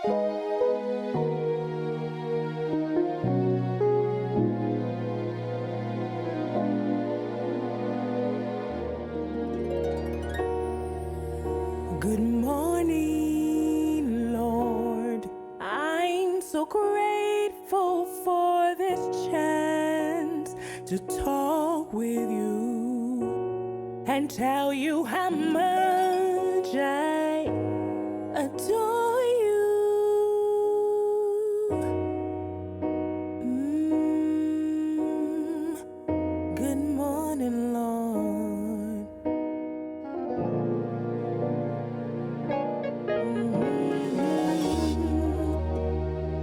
Good morning, Lord. I'm so grateful for this chance to talk with you and tell you how much I adore you. Good morning, Lord.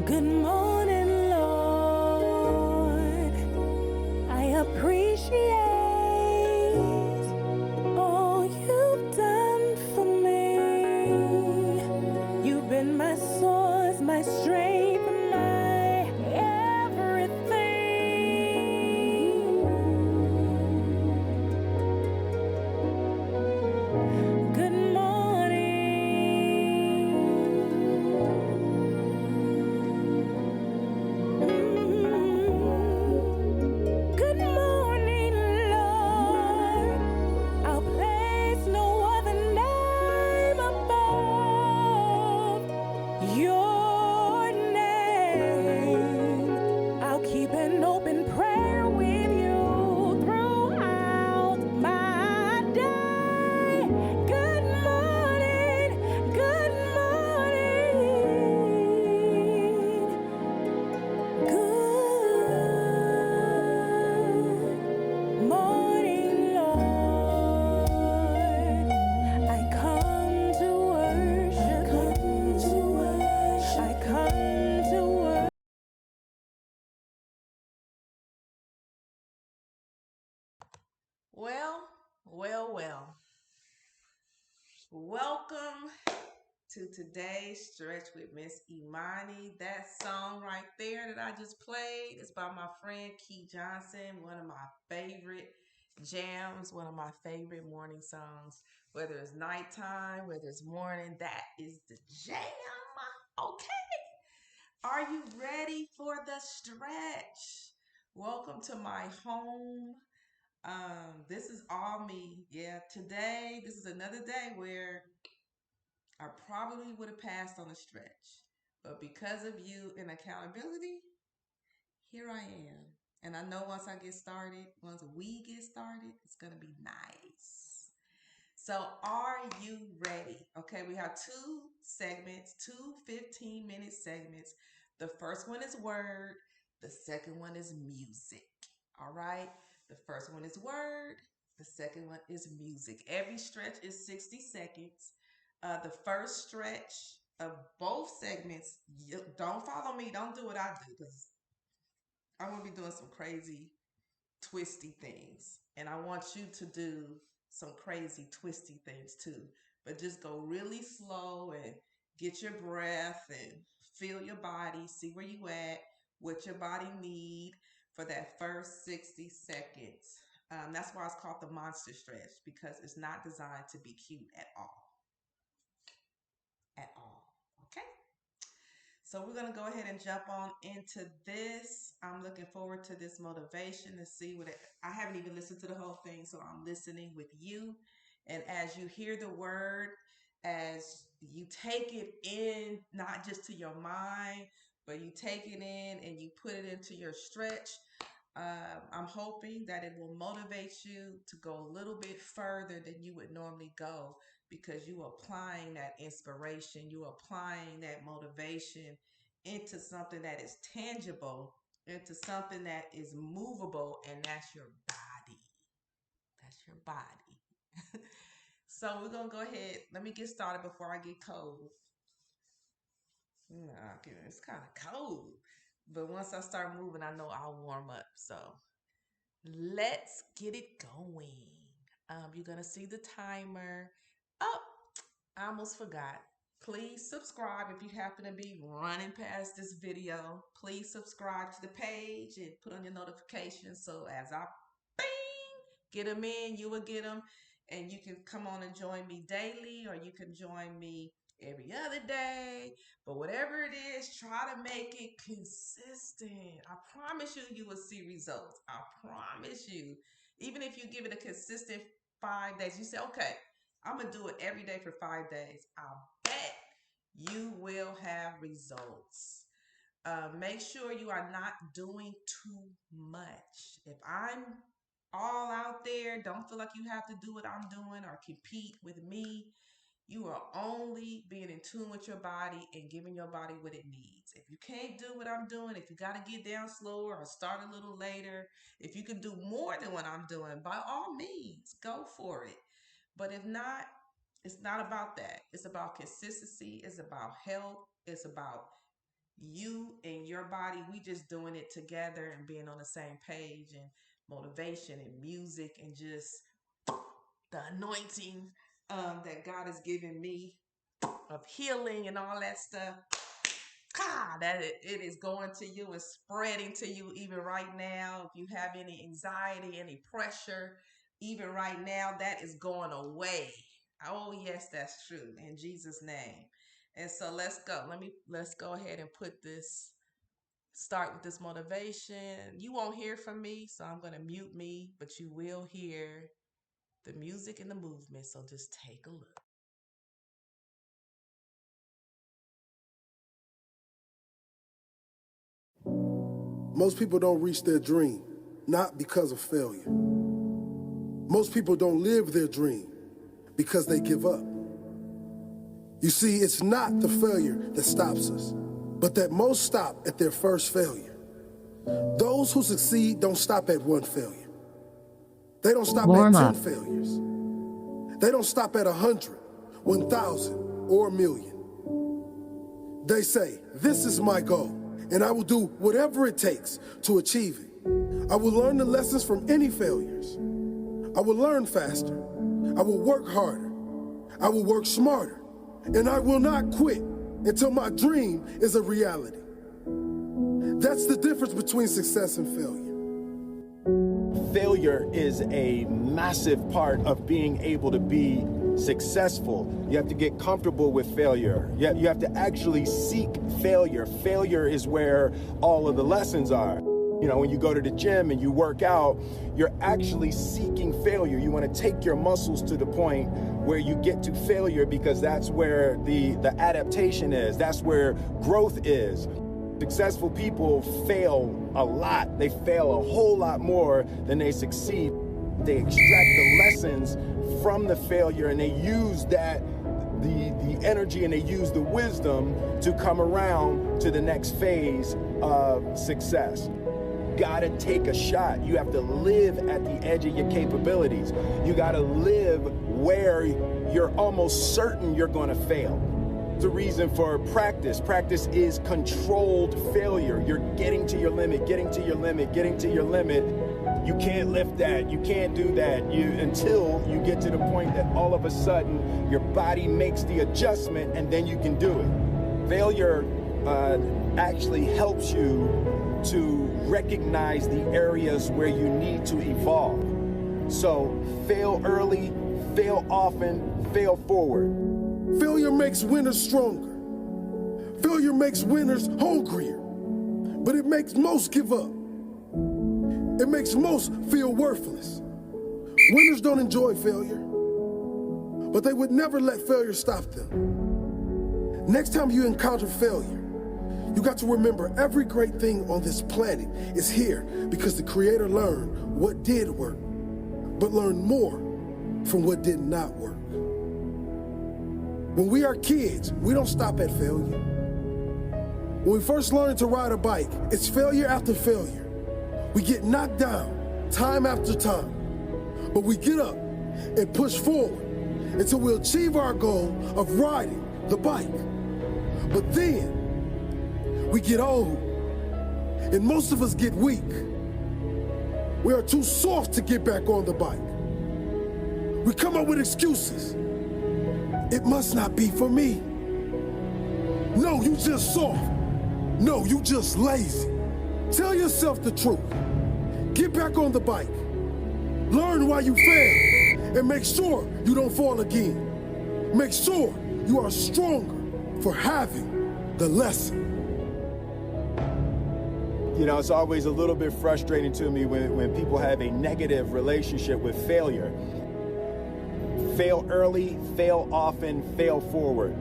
Good morning, Lord. I appreciate all you've done for me. You've been my source, my strength, my everything. Good morning. Good morning, Lord. I'll place no other name above your name. I'll keep an open prayer with you throughout my day. Good morning, good morning. Good morning, Lord. I come to worship. I come to worship. Well. Welcome to today's stretch with Miss Imani. That song right there that I just played is by my friend Key Johnson, one of my favorite jams, one of my favorite morning songs. Whether it's nighttime, whether it's morning, that is the jam. Okay. Are you ready for the stretch? Welcome to my home. This is all me. Yeah, today, this is another day where I probably would have passed on the stretch. But because of you and accountability, here I am. And I know once I get started, once we get started, it's going to be nice. So, are you ready? Okay, we have two segments, two 15-minute segments. The first one is word, the second one is music. All right, the first one is word, the second one is music. Every stretch is 60 seconds. The first stretch of both segments, don't follow me, don't do what I do because I'm going to be doing some crazy twisty things. And I want you to do some crazy twisty things too. But just go really slow and get your breath and feel your body, see where you at, what your body need for that first 60 seconds. That's why it's called the monster stretch because it's not designed to be cute at all. At all. Okay? So we're going to go ahead and jump on into this. I'm looking forward to this motivation to see what I haven't even listened to the whole thing, so I'm listening with you. And as you hear the word, as you take it in, not just to your mind, but you take it in and you put it into your stretch, I'm hoping that it will motivate you to go a little bit further than you would normally go because you are applying that inspiration, you are applying that motivation into something that is tangible, into something that is movable, and that's your body. That's your body. So we're gonna go ahead. Let me get started before I get cold. Nah, it's kind of cold. But once I start moving, I know I'll warm up. So let's get it going. You're gonna see the timer. Oh, I almost forgot. Please subscribe if you happen to be running past this video. Please subscribe to the page and put on your notifications so as I bing, get them in, you will get them. And you can come on and join me daily or you can join me every other day. But whatever it is, try to make it consistent. I promise you, you will see results. I promise you. Even if you give it a consistent 5 days, you say, okay, I'm going to do it every day for 5 days. I'll bet you will have results. Make sure you are not doing too much. If I'm all out there, don't feel like you have to do what I'm doing or compete with me. You are only being in tune with your body and giving your body what it needs. If you can't do what I'm doing, if you got to get down slower or start a little later, if you can do more than what I'm doing, by all means, go for it. But if not, it's not about that. It's about consistency. It's about health. It's about you and your body. We just doing it together and being on the same page, and motivation and music and just the anointing that God has given me of healing and all that stuff. That it is going to you and spreading to you even right now. If you have any anxiety, any pressure, even right now, that is going away. Oh yes, that's true, in Jesus' name. And so let's go ahead and start with this motivation. You won't hear from me, so I'm going to mute me, but you will hear the music and the movement. So just take a look. Most people don't reach their dream, not because of failure. Most people don't live their dream because they give up. You see, it's not the failure that stops us, but that most stop at their first failure. Those who succeed don't stop at one failure. They don't stop at 10 failures. They don't stop at 100, 1,000, or 1,000,000. They say, this is my goal, and I will do whatever it takes to achieve it. I will learn the lessons from any failures. I will learn faster. I will work harder. I will work smarter. And I will not quit until my dream is a reality. That's the difference between success and failure. Failure is a massive part of being able to be successful. You have to get comfortable with failure. You have to actually seek failure. Failure is where all of the lessons are. You know, when you go to the gym and you work out, you're actually seeking failure. You want to take your muscles to the point where you get to failure, because that's where the adaptation is. That's where growth is. Successful people fail a lot. They fail a whole lot more than they succeed. They extract the lessons from the failure, and they use that, the energy, and they use the wisdom to come around to the next phase of success. Gotta take a shot. You have to live at the edge of your capabilities. You gotta live where you're almost certain you're gonna fail. The reason for practice. Practice is controlled failure. You're getting to your limit, getting to your limit, getting to your limit. You can't lift that, you can't do that, until you get to the point that all of a sudden your body makes the adjustment, and then you can do it. Failure actually helps you to recognize the areas where you need to evolve. So fail early, fail often, fail forward. Failure makes winners stronger. Failure makes winners hungrier. But it makes most give up. It makes most feel worthless. Winners don't enjoy failure, but they would never let failure stop them. Next time you encounter failure, you got to remember every great thing on this planet is here because the Creator learned what did work, but learned more from what did not work. When we are kids, we don't stop at failure. When we first learn to ride a bike, it's failure after failure. We get knocked down time after time, but we get up and push forward until we achieve our goal of riding the bike. But then we get old, and most of us get weak. We are too soft to get back on the bike. We come up with excuses. It must not be for me. No, you just soft. No, you just lazy. Tell yourself the truth. Get back on the bike. Learn why you failed, and make sure you don't fall again. Make sure You are stronger for having the lesson. You know, it's always a little bit frustrating to me when people have a negative relationship with failure. Fail early, fail often, fail forward.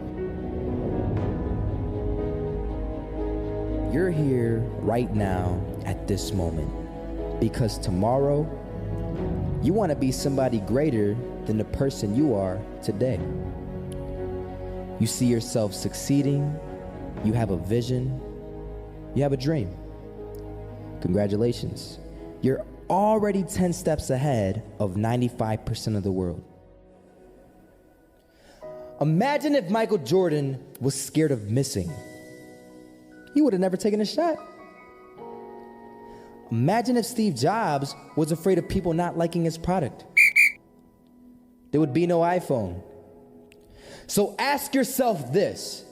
You're here right now at this moment because tomorrow you want to be somebody greater than the person you are today. You see yourself succeeding, you have a vision, you have a dream. Congratulations. You're already 10 steps ahead of 95% of the world. Imagine if Michael Jordan was scared of missing. He would have never taken a shot. Imagine if Steve Jobs was afraid of people not liking his product. There would be no iPhone. So ask yourself this.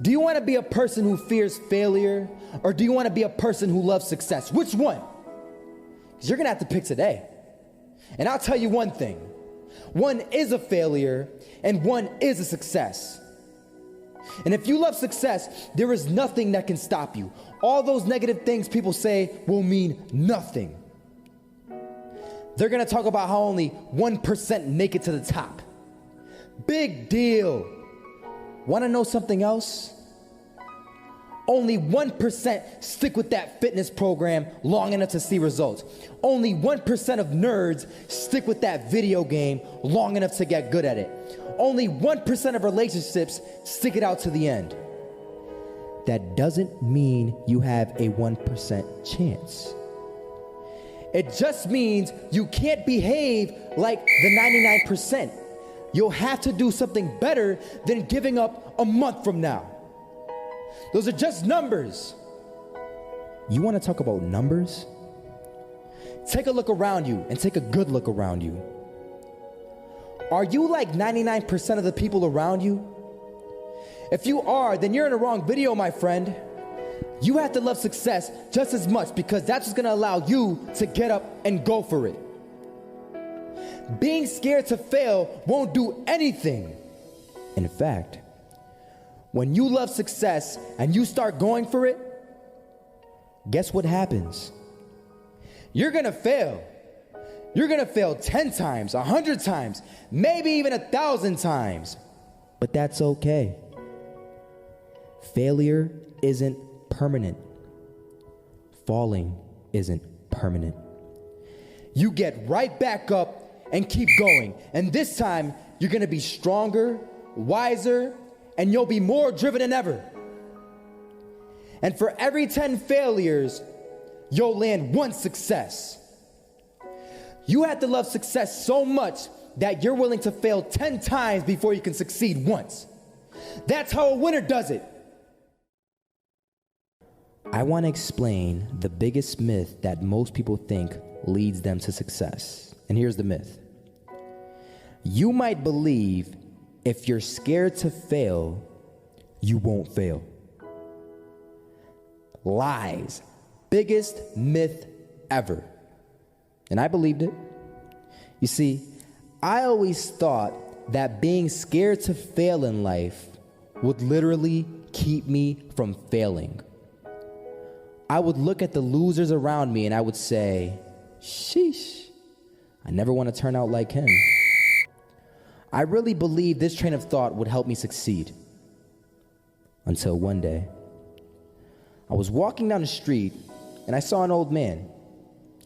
Do you want to be a person who fears failure, or do you want to be a person who loves success? Which one? Because you're going to have to pick today. And I'll tell you one thing. One is a failure, and one is a success. And if you love success, there is nothing that can stop you. All those negative things people say will mean nothing. They're going to talk about how only 1% make it to the top. Big deal. Want to know something else? Only 1% stick with that fitness program long enough to see results. Only 1% of nerds stick with that video game long enough to get good at it. Only 1% of relationships stick it out to the end. That doesn't mean you have a 1% chance. It just means you can't behave like the 99%. You'll have to do something better than giving up a month from now. Those are just numbers. You want to talk about numbers? Take a look around you and take a good look around you. Are you like 99% of the people around you? If you are, then you're in the wrong video, my friend. You have to love success just as much because that's what's going to allow you to get up and go for it. Being scared to fail won't do anything. In fact, when you love success and you start going for it, guess what happens? You're going to fail. You're going to fail 10 times, 100 times, maybe even 1,000 times. But that's okay. Failure isn't permanent. Falling isn't permanent. You get right back up and keep going. And this time, you're going to be stronger, wiser, and you'll be more driven than ever. And for every 10 failures, you'll land one success. You have to love success so much that you're willing to fail 10 times before you can succeed once. That's how a winner does it. I want to explain the biggest myth that most people think leads them to success. And here's the myth. You might believe if you're scared to fail, you won't fail. Lies. Biggest myth ever. And I believed it. You see, I always thought that being scared to fail in life would literally keep me from failing. I would look at the losers around me and I would say, sheesh, I never want to turn out like him. I really believed this train of thought would help me succeed. Until one day, I was walking down the street and I saw an old man.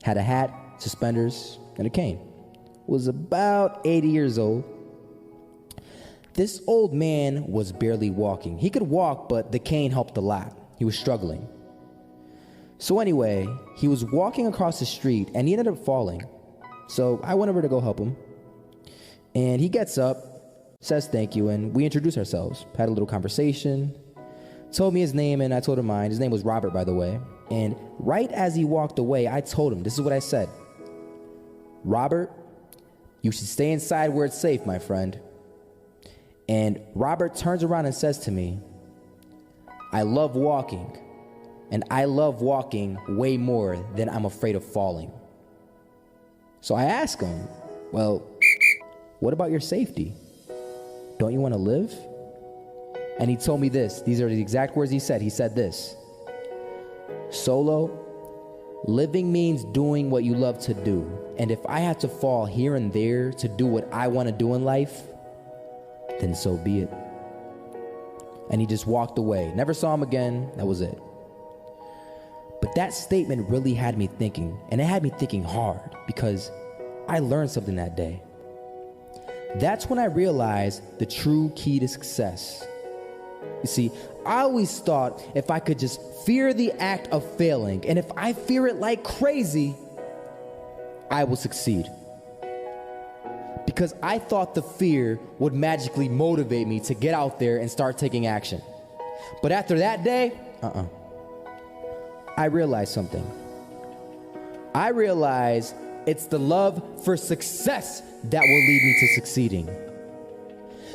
Had a hat, suspenders, and a cane. Was about 80 years old. This old man was barely walking. He could walk, but the cane helped a lot. He was struggling. So anyway, he was walking across the street and he ended up falling. So I went over to go help him. And he gets up, says thank you, and we introduced ourselves. Had a little conversation. Told me his name and I told him mine. His name was Robert, by the way. And right as he walked away, I told him, this is what I said. Robert, you should stay inside where it's safe, my friend. And Robert turns around and says to me, I love walking. And I love walking way more than I'm afraid of falling. So I ask him, well, what about your safety? Don't you want to live? And he told me this. These are the exact words he said. He said this: Solo, living means doing what you love to do. And if I have to fall here and there to do what I want to do in life, then so be it. And he just walked away. Never saw him again. That was it. But that statement really had me thinking, and it had me thinking hard, because I learned something that day. That's when I realized the true key to success. You see, I always thought if I could just fear the act of failing, and if I fear it like crazy, I will succeed. Because I thought the fear would magically motivate me to get out there and start taking action. But after that day, I realized something. I realized it's the love for success that will lead me to succeeding.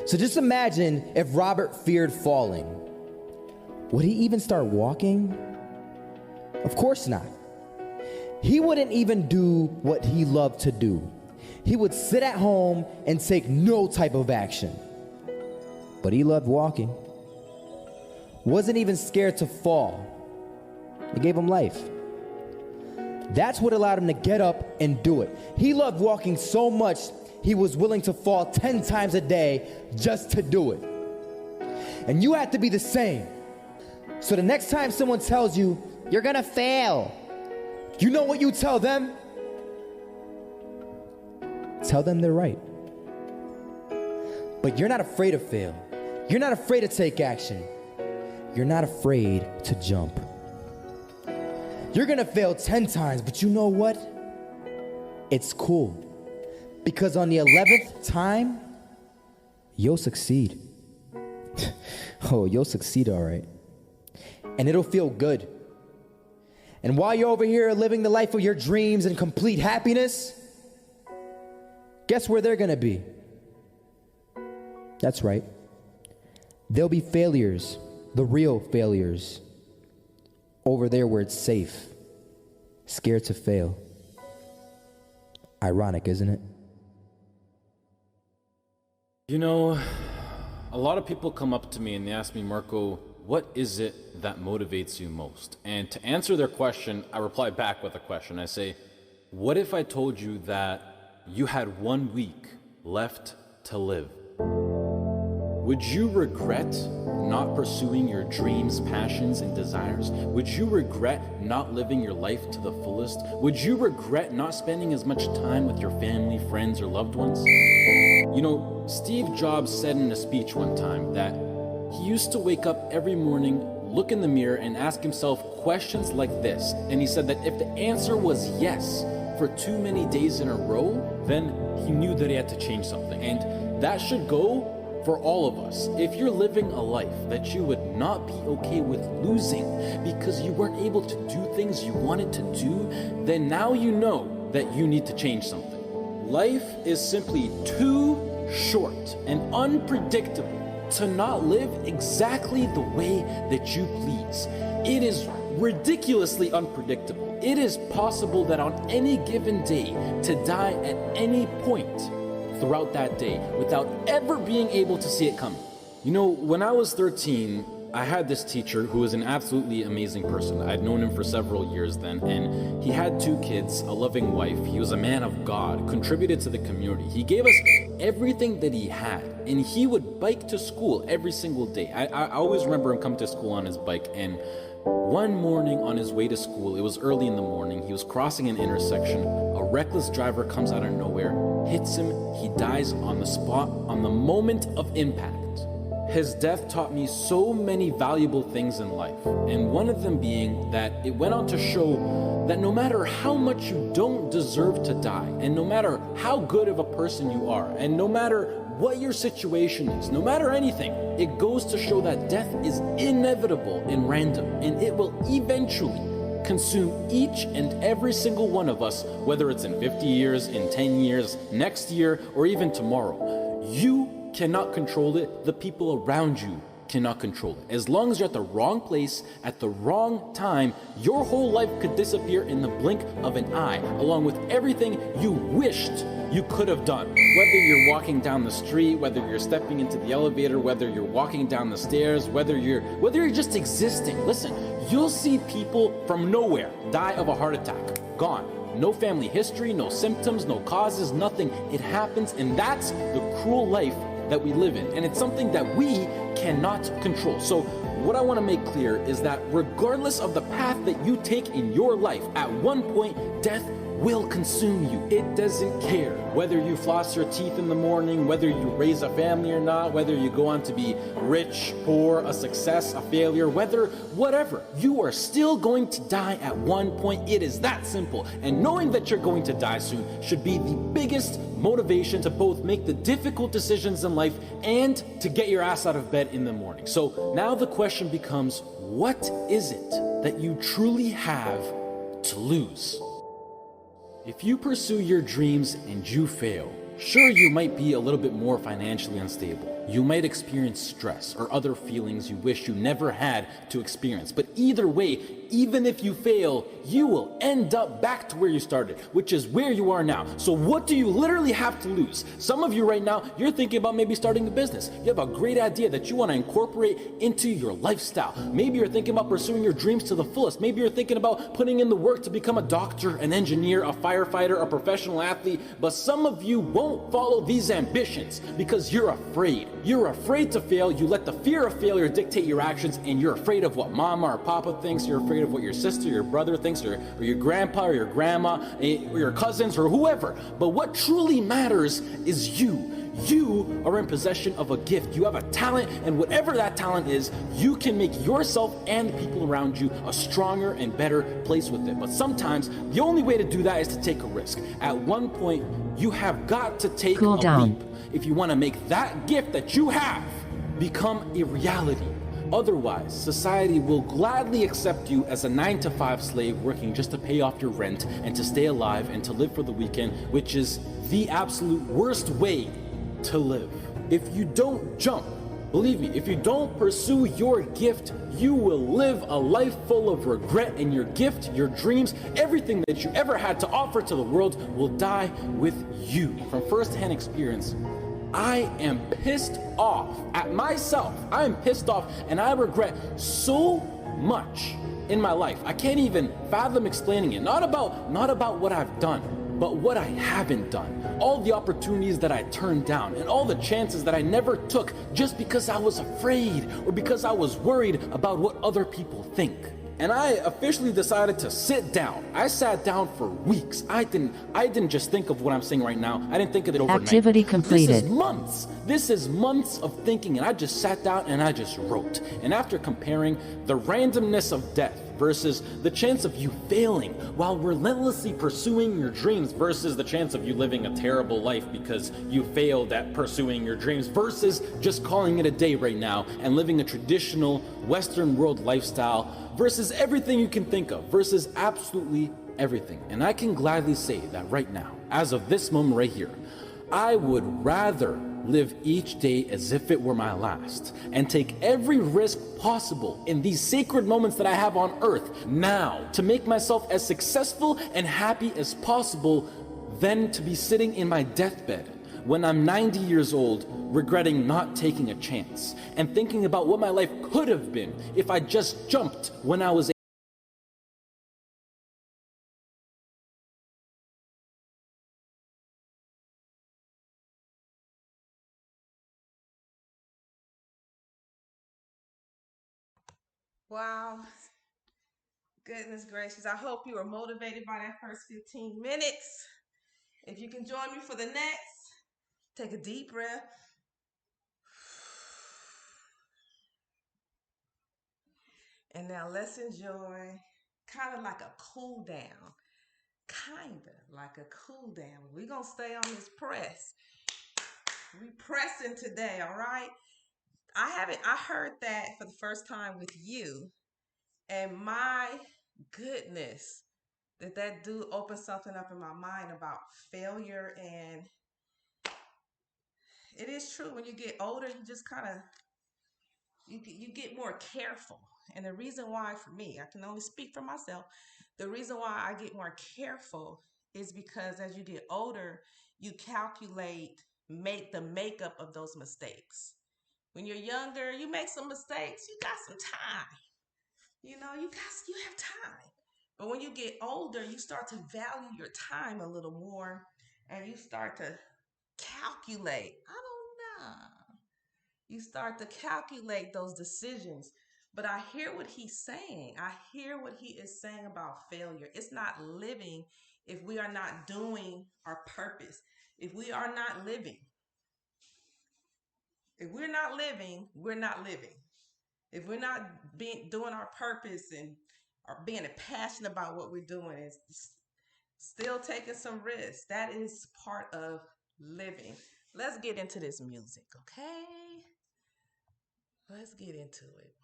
So just imagine if Robert feared falling. Would he even start walking? Of course not. He wouldn't even do what he loved to do. He would sit at home and take no type of action. But he loved walking. Wasn't even scared to fall. It gave him life. That's what allowed him to get up and do it. He loved walking so much, he was willing to fall 10 times a day just to do it. And you have to be the same. So the next time someone tells you, you're gonna fail, you know what you tell them? Tell them they're right. But you're not afraid to fail. You're not afraid to take action. You're not afraid to jump. You're gonna fail 10 times, but you know what? It's cool. Because on the 11th time, you'll succeed. Oh, you'll succeed, all right. And it'll feel good. And while you're over here living the life of your dreams and complete happiness, guess where they're gonna be? That's right. They'll be failures, the real failures. Over there where it's safe, scared to fail. Ironic, isn't it? You know, a lot of people come up to me and they ask me, Marco, what is it that motivates you most? And to answer their question, I reply back with a question. I say, what if I told you that you had 1 week left to live? Would you regret not pursuing your dreams, passions, and desires? Would you regret not living your life to the fullest? Would you regret not spending as much time with your family, friends, or loved ones? You know, Steve Jobs said in a speech one time that he used to wake up every morning, look in the mirror, and ask himself questions like this. And he said that if the answer was yes for too many days in a row, then he knew that he had to change something. And that should go for all of us. If you're living a life that you would not be okay with losing because you weren't able to do things you wanted to do, then now you know that you need to change something. Life is simply too short and unpredictable to not live exactly the way that you please. It is ridiculously unpredictable. It is possible that on any given day to die at any point throughout that day without ever being able to see it coming. You know, when I was 13, I had this teacher who was an absolutely amazing person. I'd known him for several years then, and he had 2 kids, a loving wife. He was a man of God, contributed to the community. He gave us everything that he had, and he would bike to school every single day. I always remember him come to school on his bike, and one morning on his way to school, it was early in the morning, he was crossing an intersection. A reckless driver comes out of nowhere, hits him, he dies on the spot, on the moment of impact. His death taught me so many valuable things in life, and one of them being that it went on to show that no matter how much you don't deserve to die, and no matter how good of a person you are, and no matter what your situation is, no matter anything, it goes to show that death is inevitable and random, and it will eventually consume each and every single one of us, whether it's in 50 years, in 10 years, next year, or even tomorrow. You cannot control it, the people around you cannot control it. As long as you're at the wrong place at the wrong time, your whole life could disappear in the blink of an eye, along with everything you wished you could have done. Whether you're walking down the street, whether you're stepping into the elevator, whether you're walking down the stairs, whether you're just existing. Listen, you'll see people from nowhere die of a heart attack. Gone. No family history, no symptoms, no causes, nothing. It happens, and that's the cruel life that we live in. And it's something that we cannot control. So what I want to make clear is that regardless of the path that you take in your life, at one point, death will consume you. It doesn't care whether you floss your teeth in the morning, whether you raise a family or not, whether you go on to be rich, poor, a success, a failure, whatever. You are still going to die at one point. It is that simple. And knowing that you're going to die soon should be the biggest motivation to both make the difficult decisions in life and to get your ass out of bed in the morning. So now the question becomes, what is it that you truly have to lose? If you pursue your dreams and you fail, sure, you might be a little bit more financially unstable. You might experience stress or other feelings you wish you never had to experience. But either way, even if you fail, you will end up back to where you started, which is where you are now. So what do you literally have to lose? Some of you right now, you're thinking about maybe starting a business. You have a great idea that you want to incorporate into your lifestyle. Maybe you're thinking about pursuing your dreams to the fullest. Maybe you're thinking about putting in the work to become a doctor, an engineer, a firefighter, a professional athlete. But some of you won't follow these ambitions because you're afraid. You're afraid to fail. You let the fear of failure dictate your actions, and you're afraid of what mama or papa thinks. You're afraid of what your sister, your brother thinks, or your grandpa or your grandma, or your cousins, or whoever. But what truly matters is you. You are in possession of a gift. You have a talent, and whatever that talent is, you can make yourself and the people around you a stronger and better place with it. But sometimes the only way to do that is to take a risk. At one point, you have got to take a leap if you want to make that gift that you have become a reality. Otherwise, society will gladly accept you as a 9-to-5 slave working just to pay off your rent and to stay alive and to live for the weekend, which is the absolute worst way to live. If you don't jump, believe me, if you don't pursue your gift, you will live a life full of regret, and your gift, your dreams, everything that you ever had to offer to the world will die with you. From first-hand experience, I am pissed off at myself. I am pissed off, and I regret so much in my life. I can't even fathom explaining it. Not about what I've done, but what I haven't done. All the opportunities that I turned down, and all the chances that I never took just because I was afraid or because I was worried about what other people think. And I officially decided to sit down. I sat down for weeks. I didn't just think of what I'm saying right now. I didn't think of it overnight. Activity completed. This is months. This is months of thinking, and I just sat down and I just wrote. And after comparing the randomness of death versus the chance of you failing while relentlessly pursuing your dreams versus the chance of you living a terrible life because you failed at pursuing your dreams versus just calling it a day right now and living a traditional Western world lifestyle versus everything you can think of versus absolutely everything. And I can gladly say that right now, as of this moment right here, I would rather live each day as if it were my last and take every risk possible in these sacred moments that I have on earth now to make myself as successful and happy as possible than to be sitting in my deathbed when I'm 90 years old regretting not taking a chance and thinking about what my life could have been if I just jumped when I was Wow. Goodness gracious. I hope you were motivated by that first 15 minutes. If you can join me for the next, take a deep breath. And now let's enjoy kind of like a cool down. We're going to stay on this press. We pressing today, all right? I heard that for the first time with you. And my goodness, did that do open something up in my mind about failure. And it is true, when you get older, you just kind of You get more careful. And the reason why, for me, I can only speak for myself. The reason why I get more careful is because as you get older, you calculate make the makeup of those mistakes. When you're younger, you make some mistakes, you got some time. You have time. But when you get older, you start to value your time a little more and you start to calculate. I don't know. You start to calculate those decisions. But I hear what he's saying. I hear what he is saying about failure. It's not living if we are not doing our purpose. If we are not living, if we're not living, we're not living. If we're not doing our purpose and are being passionate about what we're doing and still taking some risks, that is part of living. Let's get into this music, okay? Let's get into it.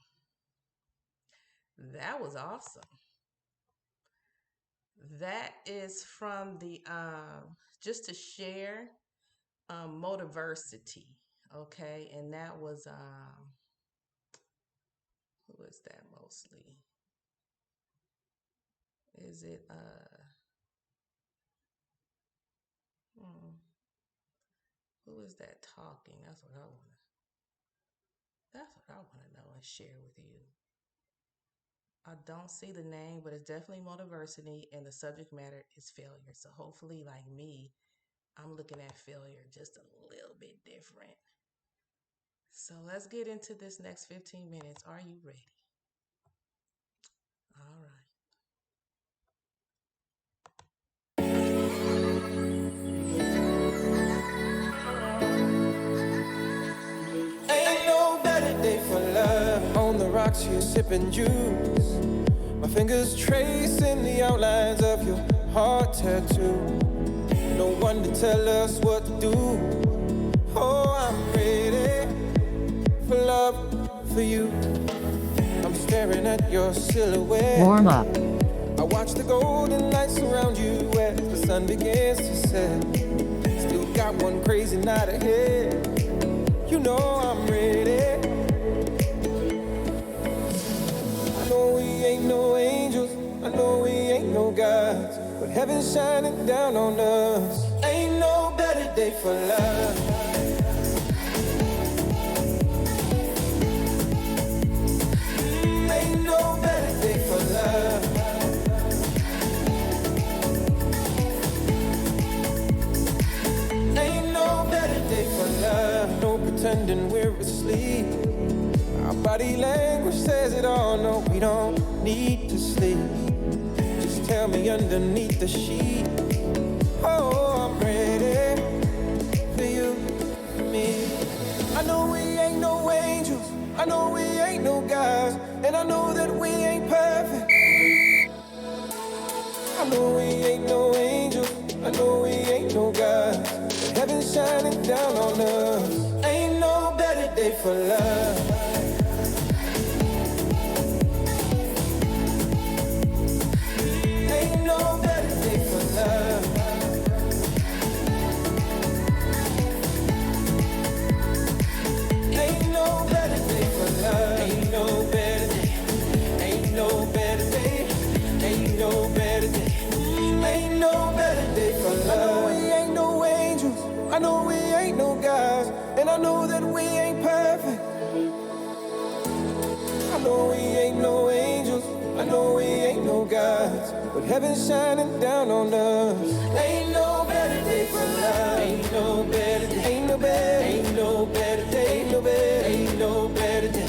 That was awesome. That is from the just to share Motiversity, okay? And that was who is that mostly? Is it who is that talking? That's what I want to know and share with you. I don't see the name, but it's definitely Motiversity, and the subject matter is failure. So hopefully, like me, I'm looking at failure just a little bit different. So let's get into this next 15 minutes. Are you ready? All right. Ain't no better day for love. On the rocks here sipping juice. My fingers tracing the outlines of your heart tattoo. No one to tell us what to do. Oh, I'm ready for love, for you. I'm staring at your silhouette. Warm up. I watch the golden lights surround you as the sun begins to set. Still got one crazy night ahead. You know I'm ready. I know we ain't no angels, I know we ain't no gods, but heaven's shining down on us. Ain't no better day for love. Ain't no better day for love. Ain't no better day for love. No pretending we're asleep. Our body language says it all. No, we don't need to sleep. Just tell me underneath the sheet. Oh, I'm ready for you, for me. I know we ain't no angels, I know we ain't no gods, and I know that we ain't perfect. I know we ain't no angels, I know we ain't no gods, but heaven's shining down on us. Ain't no better day for love. Ain't no better day for love. Ain't no better day for love. Ain't no better day. Ain't no better day. Ain't no better day. Ain't no better day for love. I know we ain't no angels. I know we ain't no gods, and I know that we ain't perfect. I know we ain't no angels. I know we ain't no gods, but heaven's shining down on us. Ain't no better day for love. Ain't no better day. Ain't no better. Ain't no better day. Ain't no better. Ain't no better day.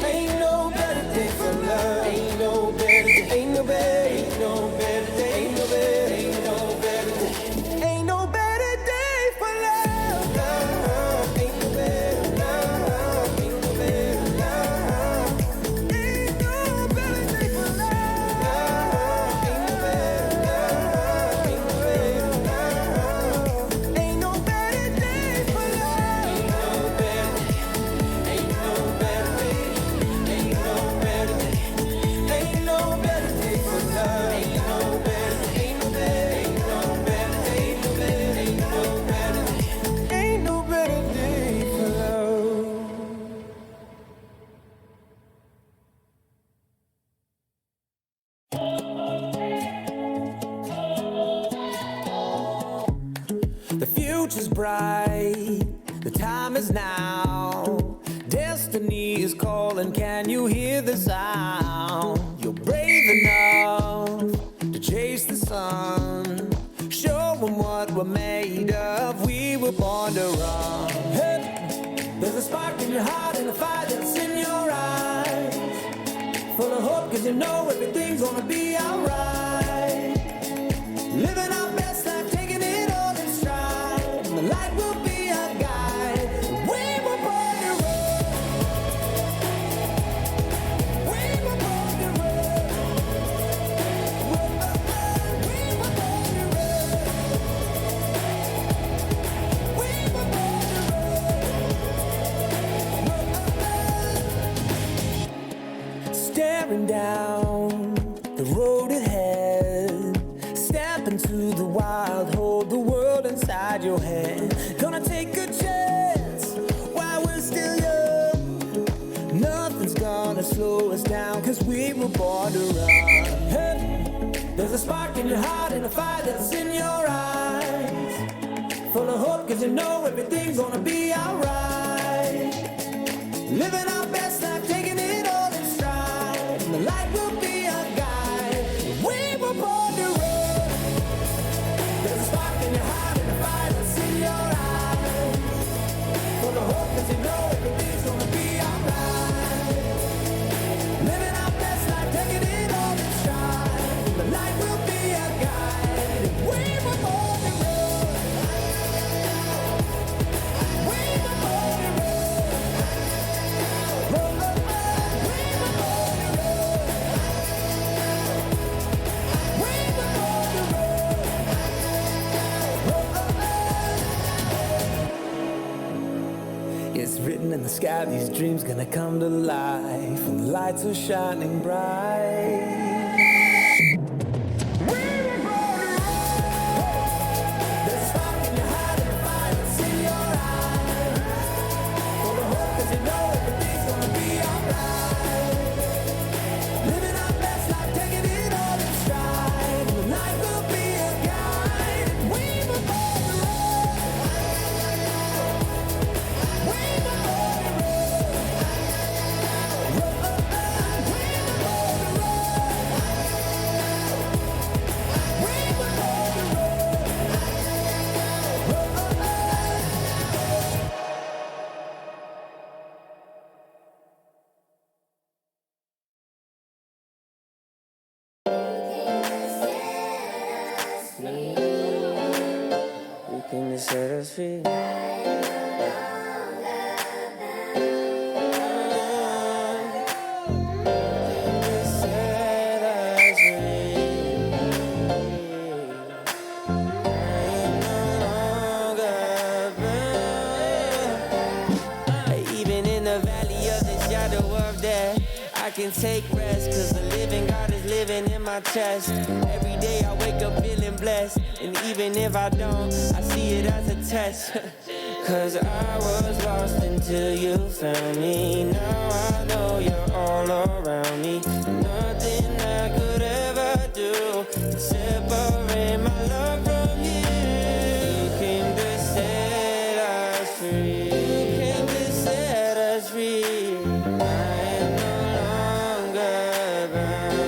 Ain't no better day for love. Ain't no better day. Ain't no better. Ain't no better day. Ain't no better. Ain't no better day. Ain't no better day for love. Love. Ain't no better love. Ain't no better love. Ain't no better day for love. Ain't no better love. Ain't no better love. Ain't no better day for love. Ain't no better day. bright. The time is now. Destiny is calling. Can you hear the sound? You're brave enough to chase the sun. Show them what we're made of. We were born to run. Hey, there's a spark in your heart and a fire that's in your eyes. Full of hope, cause you know everything's gonna be alright. Living our best life, taking it all in stride. And the light will be our guide. We were born to run. We were born to run. We were born to run. We were born to run. Staring down the road ahead. Step into the wild, hold the world inside your hand. Gonna take a chance while we're still young. Nothing's gonna slow us down, cause we were born to run. Hey, there's a spark in your heart and a fire that's in your eyes. Full of hope, cause you know everything's gonna be alright. Living our best life, taking it all in stride. And the light will be our guide. We were born to run. There's a spark in your heart and a fire that's in your eyes. Full of hope, cause you know everything's gonna be alright. Living our best life, taking it all in stride. The light will be our guide. We were born to run. We were born to run. Run, run, run. We were born to run. We were born to run. Run, run, run. It's written in the sky, these dreams gonna come to life, and the lights are shining bright. There's a spark in your heart and a fire that's in your eyes. Full of hope, cause you know everything's gonna be alright. Living our best life, taking it all in stride. And the light will be a guide. We were born to run. We were born to run. Run, run, run. We were born to run. We were born to run. Run, run, run. You can just set us free. Set us free. Even in the valley of the shadow of death, I can take rest, cause the living God is living in my chest. Every day I wake up feeling blessed, and even if I don't, I see it as a test. Cause I was lost until you found me. Now I know you're all around me. Nothing I could ever do can separate my love from you. You came to set us free. You came to set us free. I am no longer bound.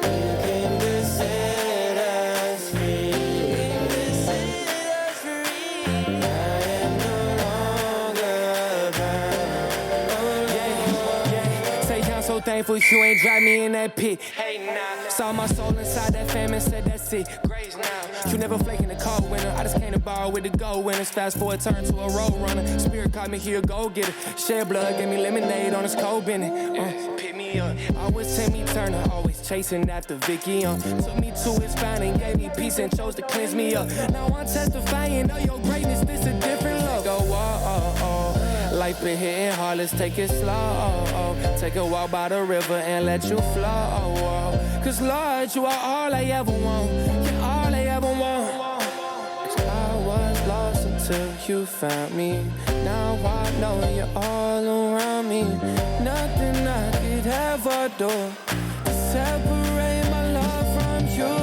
You came to set us free. You came to set us free. I am no longer bound. Yeah. Say I'm so thankful you ain't drive me in that pit. Hey now, saw my soul inside that famine, said that's it. Grace now. You never flake in the cold winter. I just came to ball with the gold winners. Fast forward, turn to a road runner. Spirit caught me here, go get it. Shed blood, gave me lemonade on his cold bending. Pick me up. Always Timmy Turner, always chasing after Vicky. Took me to his fountain, gave me peace and chose to cleanse me up. Now I'm testifying of your greatness. This a different look. Go life been hitting hard, let's take it slow. Take a walk by the river and let you flow. Cause Lord, you are all I ever want. You're all I ever want. I was lost until you found me. Now I know you're all around me. Nothing I could ever do to separate my love from you.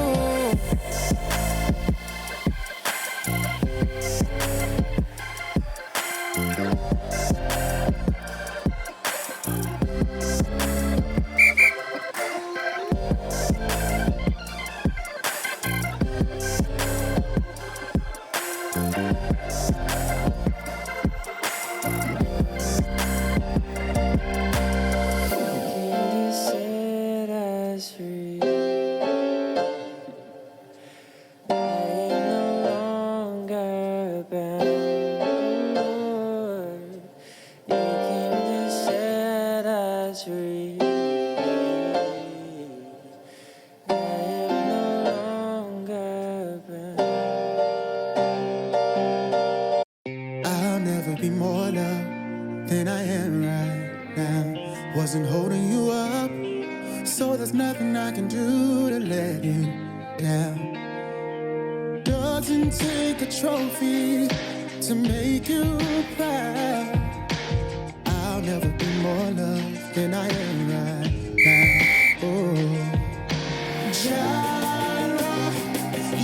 I'll never be more loved than I am right now. Wasn't holding you up, so there's nothing I can do to let you down. Doesn't take a trophy to make you proud. I'll never be more loved than I am right now. Oh, Jireh,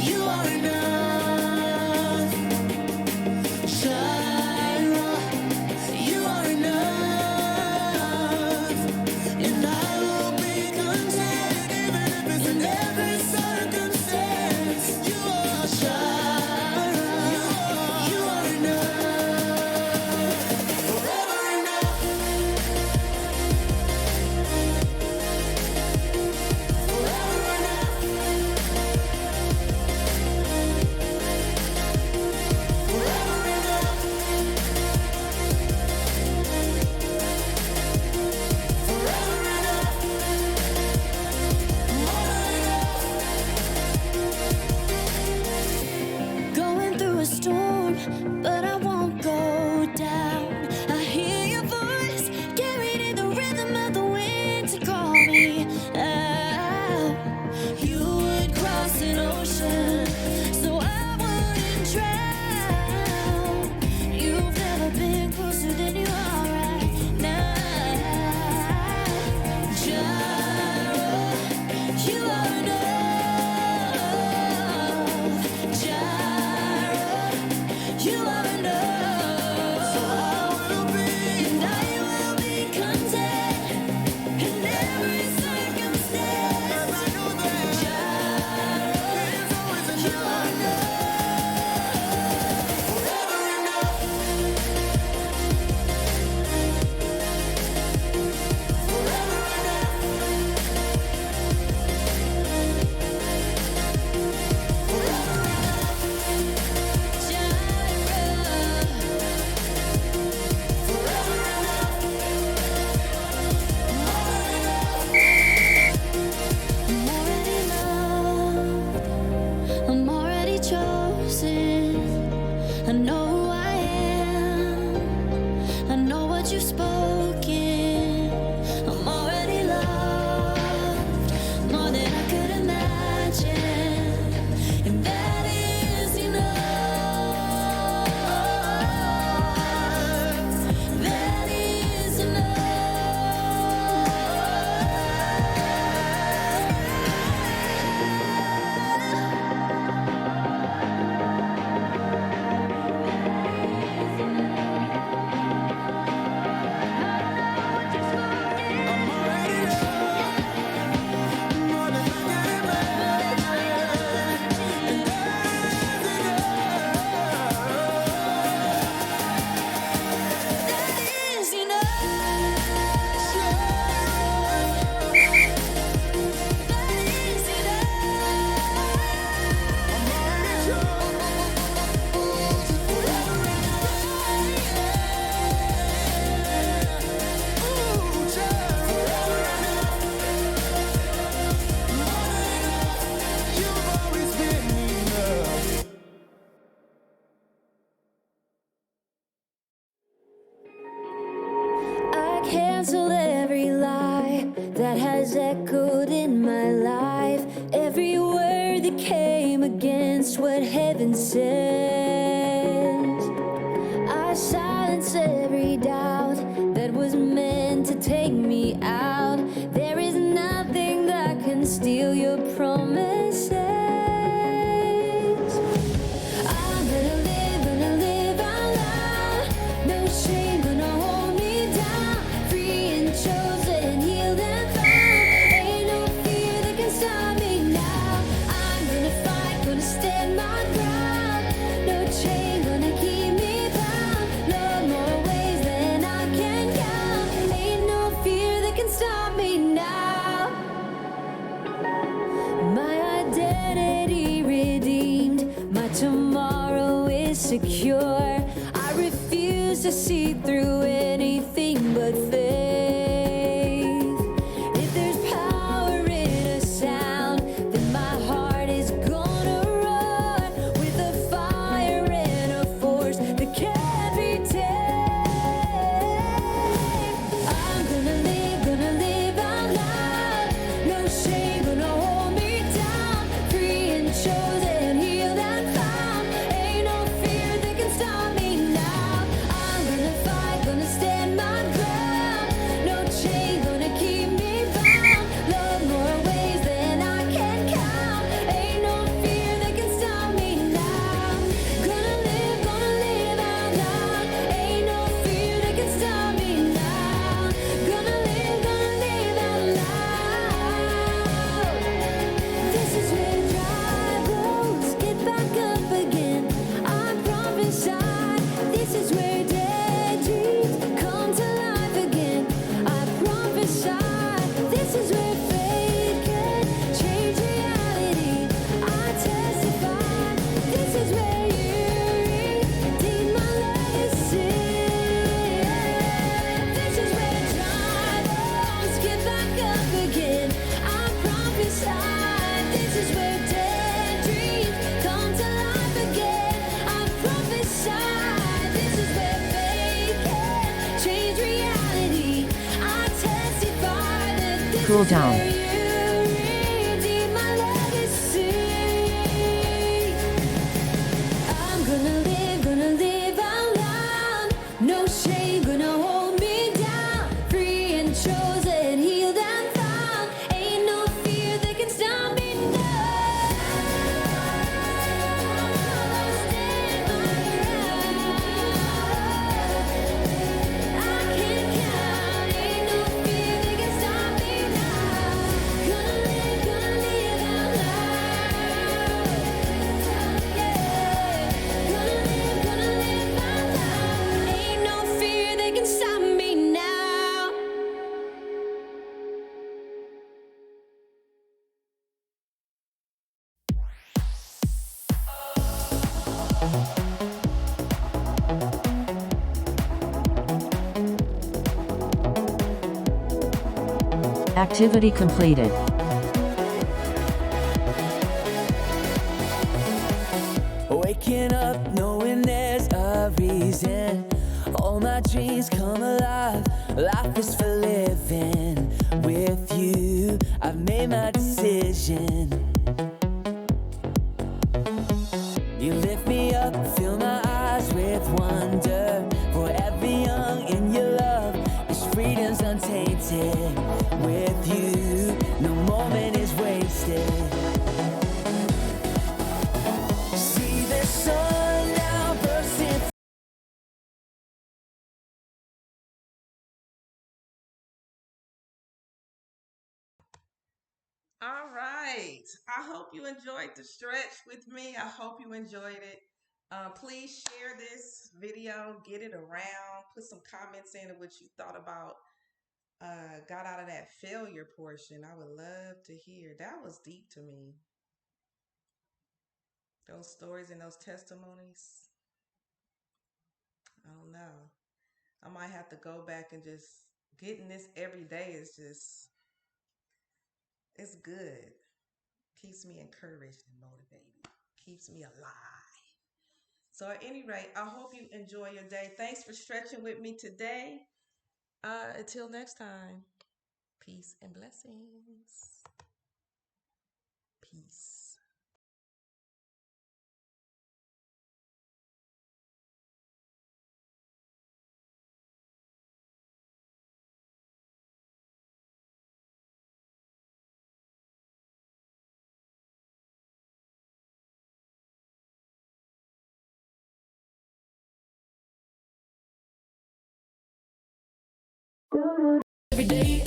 you are enough. Jireh, you are enough. And I will be content even if it's in every circumstance. You are Jireh, you are enough. Forever enough. Forever enough. Forever enough. Forever enough. More than enough. Going through a storm, but I won't go down. I hear your voice carried in the rhythm of the wind to call me out. You would cross an ocean, so I wouldn't drown. You've never been closer than you are right now. Jireh, you are enough. Jireh, you are enough. So I will be, and I will be content in every circumstance. I know that Jireh, you are enough. Forever enough. Forever enough. Forever enough. Forever enough. I'm already loved. I'm already chosen. I know who I am. I know what you've spoken. I'm already loved more than I could imagine, and that is enough. That is I'm already loved more than I can imagine, and that's That is enough. That is You've always been enough. I cancel every lie that has echoed in my life. Every word that came against what heaven says. I silence every doubt that was meant to take me out. There is nothing that can steal your promises. I'm gonna live out loud. No to see through anything but faith. If there's power in a sound, then my heart is gonna run with a fire and a force that can't be tamed. I'm gonna live out loud. No shame gonna hold me down. Free and chosen, healed and found. Ain't no fear that can stop me now. I'm gonna fight, gonna stand my ground. No chain gonna keep me bound. Love more ways than I can count. Ain't no fear that can stop me now. Gonna live out loud. Ain't no fear that can stop me now. Gonna live out loud. This is where dry bones get back up again. I prophesy. This is where dead dreams come to life again. I prophesy. This is where faith can change reality. I testify. This is where you redeem my legacy. This is where dry bones get back up again. I prophesy. This is where dead dreams come to life again. I prophesy. This is where faith can change reality. I testify that this Cool is down. where you redeem my legacy. I'm gonna live out loud. No shame gonna hold me down. Free and chosen, healed and found. Ain't no fear that can stop me now. Stand my ground. I can't count. Ain't no fear that can stop me now. Gonna live out loud. Yeah. Gonna live out loud. Ain't no fear that can stop me now. Activity completed. Waking up knowing there's a reason. All my dreams come alive. Life is for living. With you, I've made my decision. You lift me up, fill my eyes with wonder. Forever young in your love, this freedom's untainted. With you, no moment is wasted. See the sun now bursting. All right. I hope you enjoyed the stretch with me. I hope you enjoyed it. Please share this video, get it around, put some comments in of what you thought about, got out of that failure portion. I would love to hear. That was deep to me. Those stories and those testimonies. I don't know. I might have to go back and just getting this every day is just, it's good. Keeps me encouraged and motivated. Keeps me alive. So at any rate, I hope you enjoy your day. Thanks for stretching with me today. Until next time, peace and blessings. Peace. Every day